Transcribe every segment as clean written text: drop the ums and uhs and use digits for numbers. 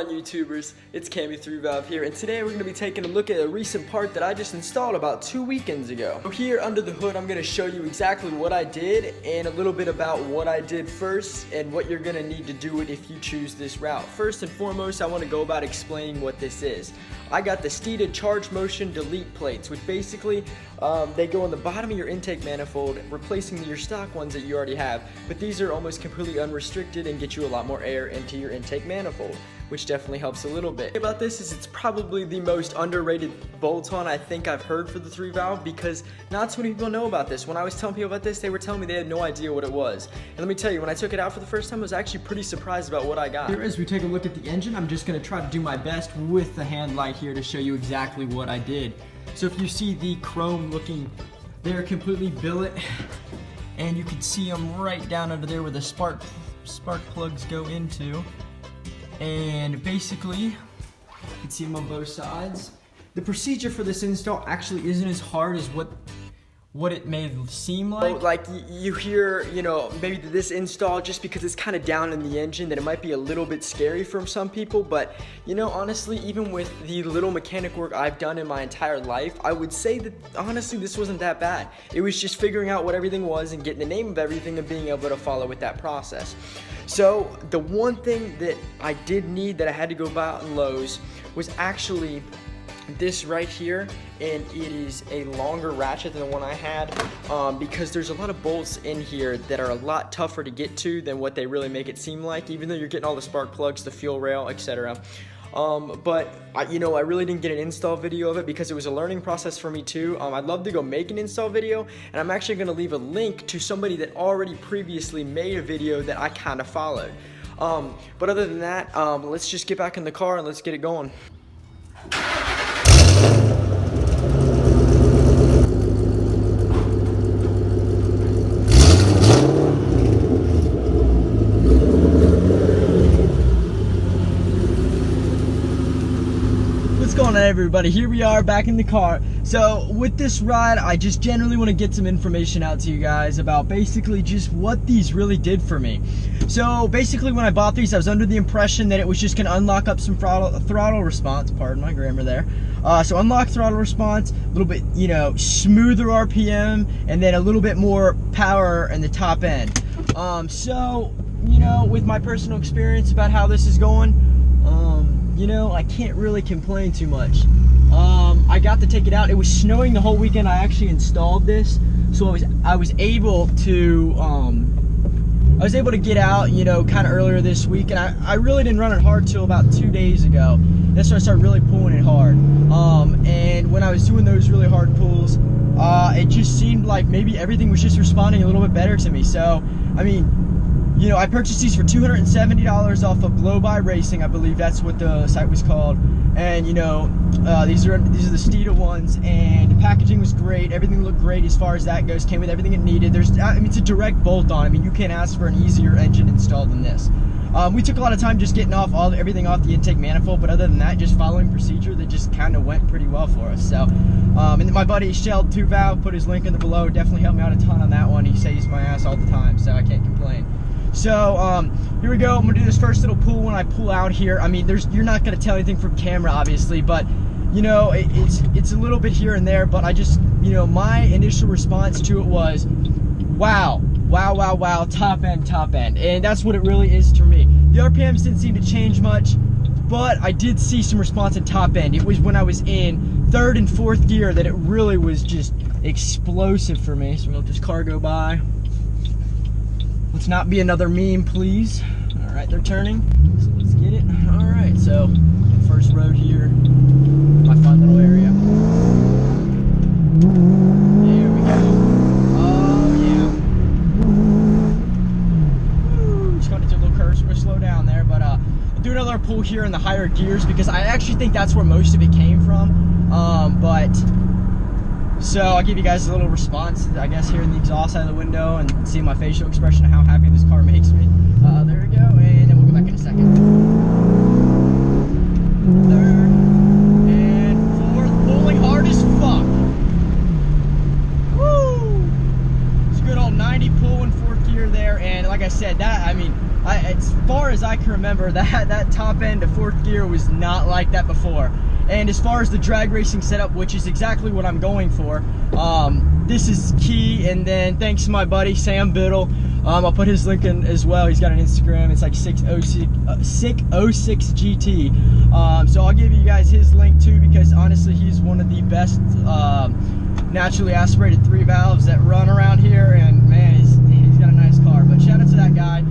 on YouTubers, it's Cammy3Valve here, and today we're going to be taking a look at a recent part that I just installed about 2 weekends ago. So here under the hood I'm going to show you exactly what I did and a little bit about what I did first and what you're going to need to do it if you choose this route. First and foremost, I want to go about explaining what this is. I got the Steeda charge motion delete plates, which basically they go on the bottom of your intake manifold, replacing your stock ones that you already have, but these are almost completely unrestricted and get you a lot more air into your intake manifold, which definitely helps a little bit. About this is it's probably the most underrated bolt-on I think I've heard for the 3-valve, because not so many people know about this. When I was telling people about this, they were telling me they had no idea what it was. And let me tell you, when I took it out for the first time, I was actually pretty surprised about what I got. Here, as we take a look at the engine, I'm just gonna try to do my best with the hand light here to show you exactly what I did. So if you see the chrome looking, they're completely billet, and you can see them right down under there where the spark plugs go into. And basically, you can see them on both sides. The procedure for this install actually isn't as hard as what it may seem like. Like you hear, you know, maybe this install, just because it's kind of down in the engine, that it might be a little bit scary for some people. But you know, honestly, even with the little mechanic work I've done in my entire life, I would say that honestly this wasn't that bad. It was just figuring out what everything was and getting the name of everything and being able to follow with that process. So the one thing that I did need that I had to go buy out in Lowe's was actually this right here, and it is a longer ratchet than the one I had, because there's a lot of bolts in here that are a lot tougher to get to than what they really make it seem like, even though you're getting all the spark plugs, the fuel rail, etc. But I really didn't get an install video of it because it was a learning process for me too. I'd love to go make an install video, and I'm actually going to leave a link to somebody that already previously made a video that I kind of followed. But other than that, let's just get back in the car and let's get it going. What's going on, everybody? Here we are back in the car. So with this ride, I just generally want to get some information out to you guys about basically just what these really did for me. So basically when I bought these, I was under the impression that it was just going to unlock up some throttle response, pardon my grammar there. So unlock throttle response, a little bit, you know, smoother RPM, and then a little bit more power in the top end. So, you know, with my personal experience about how this is going, you know, I can't really complain too much. I got to take it out. It was snowing the whole weekend I actually installed this, so I was able to get out, you know, kind of earlier this week, and I really didn't run it hard till about 2 days ago. That's when I started really pulling it hard. And when I was doing those really hard pulls, it just seemed like maybe everything was just responding a little bit better to me. So, I mean, you know, I purchased these for $270 off of Blow By Racing, I believe that's what the site was called. And you know, these are the Steeda ones, and the packaging was great. Everything looked great as far as that goes. Came with everything it needed. I mean, it's a direct bolt-on. I mean, you can't ask for an easier engine install than this. We took a lot of time just getting everything off the intake manifold, but other than that, just following procedure that just kind of went pretty well for us. So, and then my buddy Shoutout put his link in the below. Definitely helped me out a ton on that one. He saves my ass all the time, so I can't complain. So here we go. I'm gonna do this first little pull. When I pull out here, I mean, you're not gonna tell anything from camera, obviously, but you know, it's a little bit here and there. But I just, you know, my initial response to it was, wow, wow, wow, wow, top end, and that's what it really is to me. The RPMs didn't seem to change much, but I did see some response in top end. It was when I was in third and fourth gear that it really was just explosive for me. So we'll let this car go by. Let's not be another meme, please. All right, they're turning, so let's get it. All right, so first road here, my fun little area. There we go. Oh yeah. Woo, just going to do a little curve, so we're gonna slow down there, but I'll do another pull here in the higher gears because I actually think that's where most of it came from. So I'll give you guys a little response, I guess, here in the exhaust side of the window and see my facial expression of how happy this car makes me. There we go, and then we'll go back in a second. Third, and fourth, pulling hard as fuck. Woo! It's a good old 90 pull in fourth gear there, and like I said, that, I mean, as far as I can remember, that top end of fourth gear was not like that before. And as far as the drag racing setup, which is exactly what I'm going for, this is key. And then thanks to my buddy Sam Biddle, I'll put his link in as well. He's got an Instagram. It's like Sick06 GT. So I'll give you guys his link too, because honestly, he's one of the best naturally aspirated 3 valves that run around here. And man, he's got a nice car. But shout out to that guy.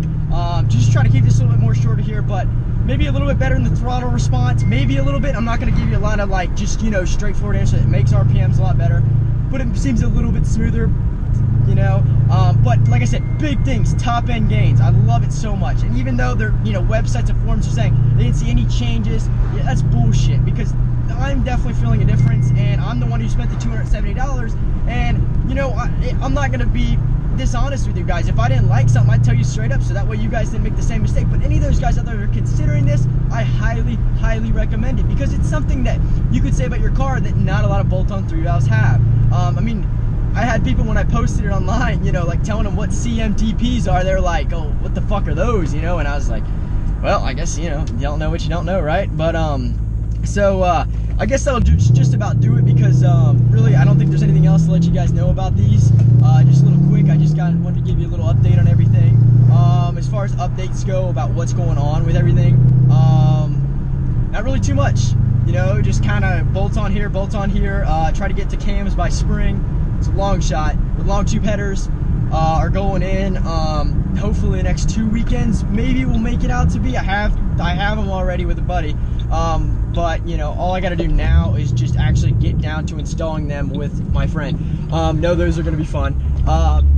Just try to keep this a little bit more shorter here, but maybe a little bit better in the throttle response. Maybe a little bit. I'm not going to give you a lot of like just, you know, straightforward answer. It makes RPMs a lot better, but it seems a little bit smoother, you know. But like I said, big things, top end gains. I love it so much. And even though they're, you know, websites and forums are saying they didn't see any changes, yeah, that's bullshit, because I'm definitely feeling a difference, and I'm the one who spent the $270. And you know, I'm not going to be dishonest with you guys. If I didn't like something, I'd tell you straight up, so that way you guys didn't make the same mistake. But any of those guys out there who are considering this, I highly recommend it, because it's something that you could say about your car that not a lot of bolt-on 3 valves have. I mean, I had people, when I posted it online, you know, like telling them what CMDPs are, they're like, oh, what the fuck are those, you know? And I was like, well, I guess, you know, you don't know what you don't know, right? But so I guess that'll just about do it, because really I don't think there's anything else to let you guys know about these. Just a little quick, I just wanted to give you a little update on everything. As far as updates go about what's going on with everything, not really too much, you know, just kind of bolts on here, try to get to cams by spring. It's a long shot. The long tube headers are going in, hopefully the next 2 weekends. Maybe we'll make it out to be. I have them already with a buddy. But you know, all I got to do now is just actually get down to installing them with my friend. No, those are going to be fun.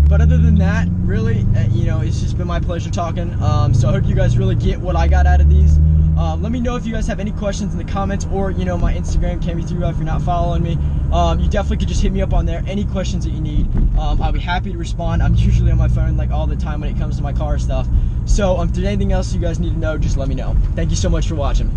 But other than that, really, you know, it's just been my pleasure talking. So I hope you guys really get what I got out of these. Let me know if you guys have any questions in the comments, or you know, my Instagram, Bc2Rc, if you're not following me. You definitely could just hit me up on there. Any questions that you need, I'll be happy to respond. I'm usually on my phone like all the time when it comes to my car stuff. So if there's anything else you guys need to know, just let me know. Thank you so much for watching.